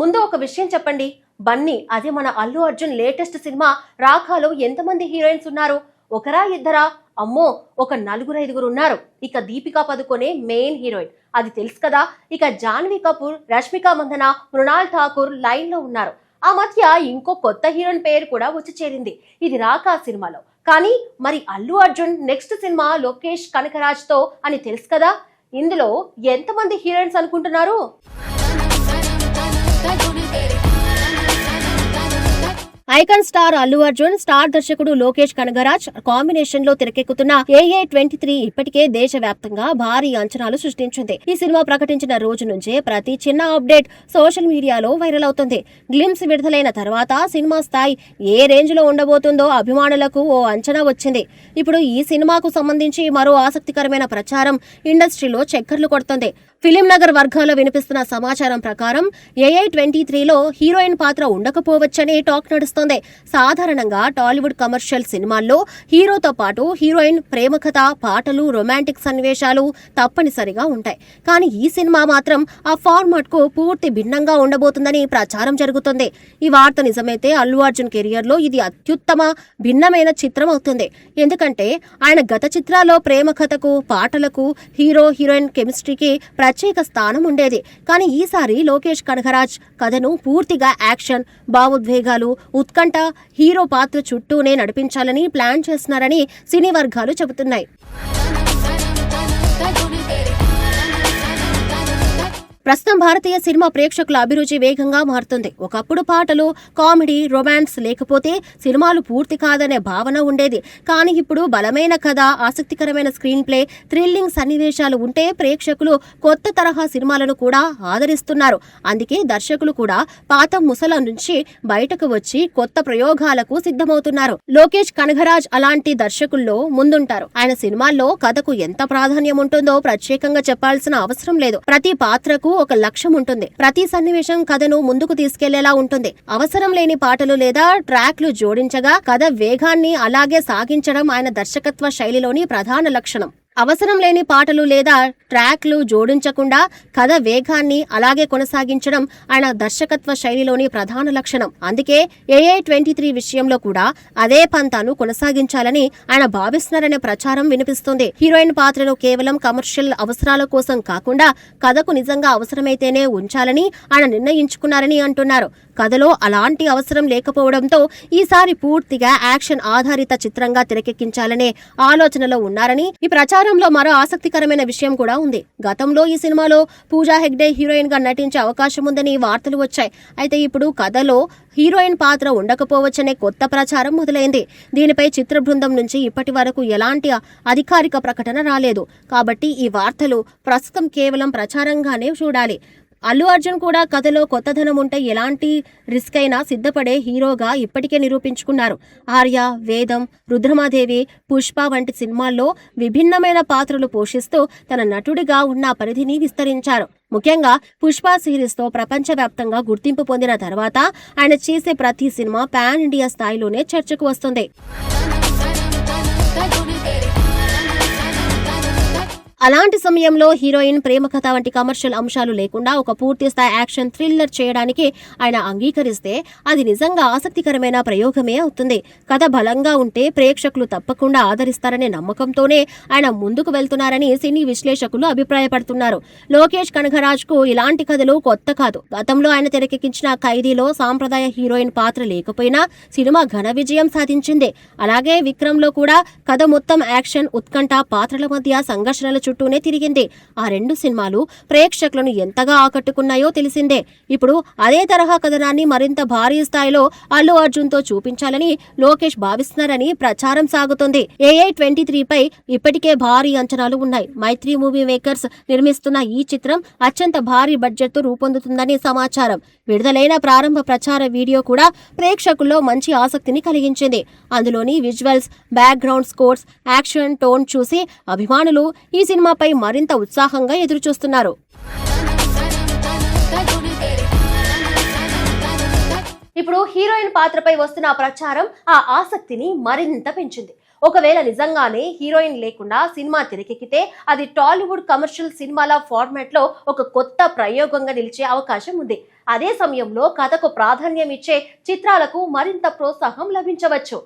ముందు ఒక విషయం చెప్పండి, బన్నీ అదే మన అల్లు అర్జున్ లేటెస్ట్ సినిమా రాఖాలో ఎంతమంది హీరోయిన్స్ ఉన్నారు? ఒకరా ఇద్దరా? అమ్మో, ఒక 4-5 ఉన్నారు. ఇక దీపికా పదుకొనే మెయిన్ హీరోయిన్, అది తెలుసు కదా. ఇక జాన్వీ కపూర్, రష్మిక మందన, మృణాల్ ఠాకూర్ లైన్ లో ఉన్నారు. ఆ మధ్య ఇంకో కొత్త హీరోయిన్ పేరు కూడా వచ్చి చేరింది, ఇది రాకా సినిమాలో. కానీ మరి అల్లు అర్జున్ నెక్స్ట్ సినిమా లోకేష్ కనకరాజ్ తో అని తెలుసు కదా. ఇందులో ఎంతమంది హీరోయిన్స్ అనుకుంటున్నారు? Icon star Allu Arjun, star దర్శకుడు లోకేష్ కనగరాజ్ కాంబినేషన్ లో తెరకెక్కుతున్న AA23 ఇప్పటికే దేశవ్యాప్తంగా భారీ అంచనాలు సృష్టించింది. ఈ సినిమా ప్రకటించిన రోజు నుంచే ప్రతి చిన్న అప్డేట్ సోషల్ మీడియాలో వైరల్ అవుతుంది. గ్లిమ్స్ విడుదలైన తర్వాత సినిమా స్థాయి ఏ రేంజ్ లో ఉండబోతుందో అభిమానులకు ఓ అంచనా వచ్చింది. ఇప్పుడు ఈ సినిమాకు సంబంధించి మరో ఆసక్తికరమైన ప్రచారం ఇండస్ట్రీలో చక్కర్లు కొడుతుంది. ఫిలిం నగర్ వర్గాల్లో వినిపిస్తున్న సమాచారం ప్రకారం AA23లో హీరోయిన్ పాత్ర ఉండకపోవచ్చని టాక్ నడుస్తోంది. సాధారణంగా టాలీవుడ్ కమర్షియల్ సినిమాల్లో హీరోతో పాటు హీరోయిన్ ప్రేమ కథ, పాటలు, రొమాంటిక్ సన్నివేశాలు తప్పనిసరిగా ఉంటాయి. కానీ ఈ సినిమా మాత్రం ఆ ఫార్మాట్ కు పూర్తి భిన్నంగా ఉండబోతుందని ప్రచారం జరుగుతుంది. ఈ వార్త నిజమైతే అల్లు అర్జున్ కెరియర్ లో ఇది అత్యుత్తమ భిన్నమైన చిత్రం అవుతుంది. ఎందుకంటే ఆయన గత చిత్రాల్లో ప్రేమ కథకు, పాటలకు, హీరో హీరోయిన్ కెమిస్ట్రీకి ప్రత్యేక స్థానం ఉండేది. కానీ ఈసారి లోకేష్ కనగరాజ్ కథను పూర్తిగా యాక్షన్, భావోద్వేగాలు, ఉత్కంఠ, హీరో పాత్ర చుట్టూనే నడిపించాలని ప్లాన్ చేస్తున్నారని సినీ వర్గాలు చెబుతున్నాయి. ప్రస్తుతం భారతీయ సినిమా ప్రేక్షకుల అభిరుచి వేగంగా మారుతుంది. ఒకప్పుడు పాటలు, కామెడీ, రొమాన్స్ లేకపోతే సినిమాలు పూర్తి కాదనే భావన ఉండేది. కానీ ఇప్పుడు బలమైన కథ, ఆసక్తికరమైన స్క్రీన్ ప్లే, థ్రిల్లింగ్ సన్నివేశాలు ఉంటే ప్రేక్షకులు కొత్త తరహా సినిమాలను కూడా ఆదరిస్తున్నారు. అందుకే దర్శకులు కూడా పాత ముసల నుంచి బయటకు వచ్చి కొత్త ప్రయోగాలకు సిద్ధమవుతున్నారు. లోకేష్ కనగరాజ్ అలాంటి దర్శకుల్లో ముందుంటారు. ఆయన సినిమాల్లో కథకు ఎంత ప్రాధాన్యం ఉంటుందో ప్రత్యేకంగా చెప్పాల్సిన అవసరం లేదు. ప్రతి పాత్రకు ఒక లక్ష్యం ఉంటుంది. ప్రతి సన్నివేశం కథను ముందుకు తీసుకెళ్లేలా ఉంటుంది. అవసరం లేని పాటలు లేదా ట్రాక్లు జోడించగా కథ వేగాన్ని అలాగే సాగించడం ఆయన దర్శకత్వ శైలిలోని ప్రధాన లక్షణం. అవసరం లేని పాటలు లేదా ట్రాక్లు జోడించకుండా కథ వేగాన్ని అలాగే కొనసాగించడం ఆయన దర్శకత్వ శైలిలోని ప్రధాన లక్షణం. అందుకే AA23 విషయంలో కూడా అదే పంతాను కొనసాగించాలని ఆయన భావిస్తున్నారనే ప్రచారం వినిపిస్తుంది. హీరోయిన్ పాత్రను కేవలం కమర్షియల్ అవసరాల కోసం కాకుండా కథకు నిజంగా అవసరమైతేనే ఉంచాలని ఆయన నిర్ణయించుకున్నారని అంటున్నారు. కథలో అలాంటి అవసరం లేకపోవడంతో ఈసారి పూర్తిగా యాక్షన్ ఆధారిత చిత్రంగా తెరకెక్కించాలనే ఆలోచనలో ఉన్నారని ఈ ప్రచారంలో మరో ఆసక్తికరమైన విషయం కూడా ఉంది. గతంలో ఈ సినిమాలో పూజా హెగ్డే హీరోయిన్ గా నటించే అవకాశం ఉందని వార్తలు వచ్చాయి. అయితే ఇప్పుడు కథలో హీరోయిన్ పాత్ర ఉండకపోవచ్చనే కొత్త ప్రచారం మొదలైంది. దీనిపై చిత్ర బృందం నుంచి ఇప్పటి వరకు ఎలాంటి అధికారిక ప్రకటన రాలేదు. కాబట్టి ఈ వార్తలు ప్రస్తుతం కేవలం ప్రచారంగానే చూడాలి. అల్లు అర్జున్ కూడా కథలో కొత్తదనం ఉంటే ఎలాంటి రిస్క్ అయినా సిద్ధపడే హీరోగా ఇప్పటికే నిరూపించుకున్నారు. ఆర్య, వేదం, రుద్రమాదేవి, పుష్ప వంటి సినిమాల్లో విభిన్నమైన పాత్రలు పోషిస్తూ తన నటుడిగా ఉన్న పరిధిని విస్తరించారు. ముఖ్యంగా పుష్ప సిరీస్ తో ప్రపంచవ్యాప్తంగా గుర్తింపు పొందిన తర్వాత ఆయన చేసే ప్రతి సినిమా పాన్ ఇండియా స్థాయిలోనే చర్చకు వస్తుంది. అలాంటి సమయంలో హీరోయిన్, ప్రేమ కథ వంటి కమర్షియల్ అంశాలు లేకుండా ఒక పూర్తి స్థాయి యాక్షన్ థ్రిల్లర్ చేయడానికి ఆయన అంగీకరిస్తే అది నిజంగా ఆసక్తికరమైన ప్రయోగమే అవుతుంది. కథ బలంగా ఉంటే ప్రేక్షకులు తప్పకుండా ఆదరిస్తారనే నమ్మకంతోనే ఆయన ముందుకు వెళ్తున్నారని సినీ విశ్లేషకులు అభిప్రాయపడుతున్నారు. లోకేష్ కనగరాజ్ కు ఇలాంటి కథలు కొత్త కాదు. గతంలో ఆయన తెరకెక్కించిన ఖైదీలో సాంప్రదాయ హీరోయిన్ పాత్ర లేకపోయినా సినిమా ఘన విజయం సాధించింది. అలాగే విక్రమ్ లో కూడా కథ మొత్తం యాక్షన్, ఉత్కంఠ, పాత్రల మధ్య సంఘర్షణల చుట్టూనే తిరిగింది. ఆ రెండు సినిమాలు ప్రేక్షకులను ఎంతగా ఆకట్టుకున్నాయో తెలిసిందే. ఇప్పుడు అదే తరహా కథనాన్ని మరింత భారీ స్థాయిలో అల్లు అర్జున్ తో చూపించాలని లోకేష్ భావిస్తున్నారని ప్రచారం సాగుతుంది. AA23 పై ఇప్పటికే భారీ అంచనాలు ఉన్నాయి. మైత్రి మూవీ మేకర్స్ నిర్మిస్తున్న ఈ చిత్రం అత్యంత భారీ బడ్జెట్ తో రూపొందుతుందని సమాచారం. విడుదలైన ప్రారంభ ప్రచార వీడియో కూడా ప్రేక్షకుల్లో మంచి ఆసక్తిని కలిగించింది. అందులోని visuals, background scores, action tone చూసి అభిమానులు ఈ సినిమాపై మరింత ఉత్సాహంగా ఎదురుచూస్తున్నారు. ఇప్పుడు హీరోయిన్ పాత్రపై వస్తున్న ప్రచారం ఆ ఆసక్తిని మరింత పెంచింది. ఒకవేళ నిజంగానే హీరోయిన్ లేకుండా సినిమా తెరకెక్కితే అది టాలీవుడ్ కమర్షియల్ సినిమాల ఫార్మాట్ లో ఒక కొత్త ప్రయోగంగా నిలిచే అవకాశం ఉంది. అదే సమయంలో కథకు ప్రాధాన్యం ఇచ్చే చిత్రాలకు మరింత ప్రోత్సాహం లభించవచ్చు.